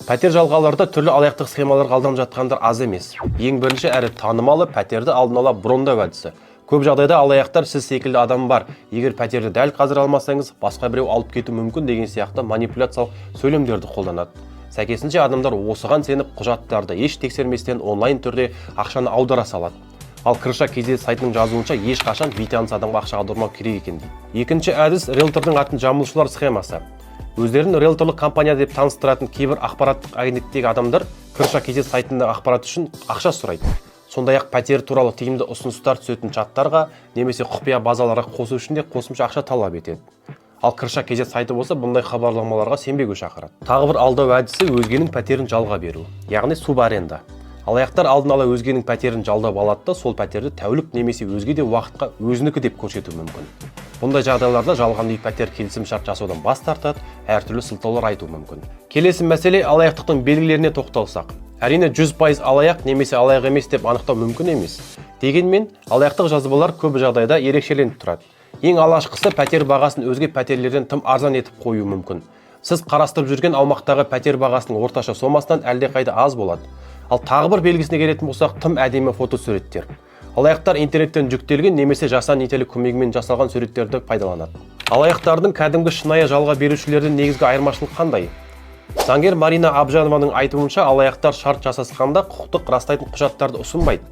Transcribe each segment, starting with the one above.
Пәтер жалғауларда түрлі алаяқтық схемаларға алданып жатқандар аз емес. Ең бірінші әрі танымалы пәтерді алдын ала брондау әдісі. Көп жағдайда алаяқтар сіз секілді адам бар, егер пәтерді дәл қазір алмасаңыз, басқа біреу алып кету мүмкін деген сияқты манипуляциялық сөйлемдерді қолданады. Сәйкесінше адамдар осыған сеніп құжаттарды еш тексерместен онлайн түрде ақшаны аудара салады. Ал Крыша KZ сайтының жазуынша ешқашан бейтаныс адамға ақша аудармау керек екен дейді. Екінші әдіс риэлтордың атын жамылушылар схемасы. Өздерін риэлторлық компания деп таныстыратын кейбір ақпараттық агенттіктегі адамдар Крыша KZ сайтында ақпарат үшін ақша сұрайды. Сондай-ақ пәтер туралы тиімді ұсыныстар түсетін чаттарға немесе құпия базаларға қосу үшін де қосымша ақша талап етеді. Ал Крыша KZ сайты болса бұндай хабарламаларға сенбеуге шақырады. Тағы бір алдау әдісі өзгенің пәтерін жалға беру, яғни субаренда. Алаяқтар алдын ала өзгенің пәтерін жалдап алады да сол пәтерді тәулік немесе өзге де уақытқа өзінікі деп көрсетуі мүмкін. Бұндай жағдайларда жалған үй пәтер келісім шарт жасаудан бас тартады, әртүрлі сылтаулар айтуы мүмкін. Келесі мәселе алаяқтықтың белгілеріне тоқталсақ. Әрине 100% алаяқ немесе алаяқ емес деп анықтау мүмкін емес. Дегенмен, алаяқтық жазбалар көп жағдайда ерекшеленіп тұрады. Ең алғашқысы пәтер бағасын өзге пәтерлерден тым арзан етіп қою мүмкін. Сіз қарастырып жүрген аумақтағы пәтер бағасының орташа сомасынан әлдеқайда аз болады. Ал тағы бір белгісіне келетін болсақ, тым әдемі фотосуреттер. Алаяқтар интернеттен жүктелген немесе жасанды интеллект көмегімен жасалған суреттерді пайдаланады. Алаяқтардың кәдімгі шынайы жалға берушілердің негізгі айырмашылығы қандай? Заңгер Марина Абжанованың айтуынша, алаяқтар шарт жасасқанда құқықтық растайтын құжаттарды ұсынбайды.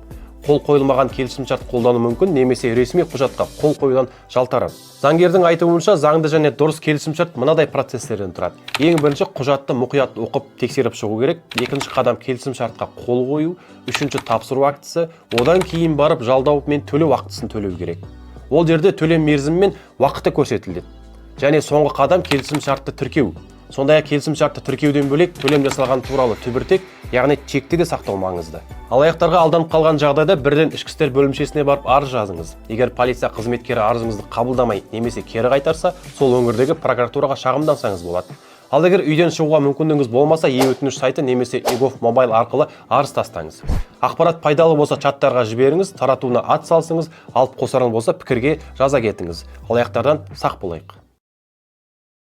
Қол қойылмаған келісімшарт қолдану мүмкін немесе ресми құжатқа қол қоюдан жалтарады. Заңгердің айтуынша, заңды және дұрыс келісімшарт мынадай процестерден тұрады. Ең бірінші құжатты мұқият оқып тексеріп шығу керек. Екінші қадам келісімшартқа қол қою, үшінші тапсыру актісі, одан кейін барып жалдау мен төлеу актісін төлеу керек. Ол жерде төлем мерзімі мен уақыты көрсетіледі. Және соңғы қадам келісімшартты тіркеу. Сондай-ақ келісімшартты тіркеуден бөлек төлем жасалған туралы түбіртек, яғни чекті де сақтау маңызды. Алаяқтарға алданып қалған жағдайда бірден ішкі істер бөлімшесіне барып арыз жазыңыз. Егер полиция қызметкері арызыңызды қабылдамай немесе кері қайтарса, сол өңірдегі прокуратураға шағымдансаңыз болады. Ал егер үйден шығуға мүмкіндігіңіз болмаса, e-өтініш сайты немесе eGov Mobile арқылы арыз тастаңыз. Ақпарат пайдалы болса чаттарға жіберіңіз, таратуына ат салсыңыз, алып қосарың болса пікірге жаза кетіңіз. Алаяқтардан сақ болайық.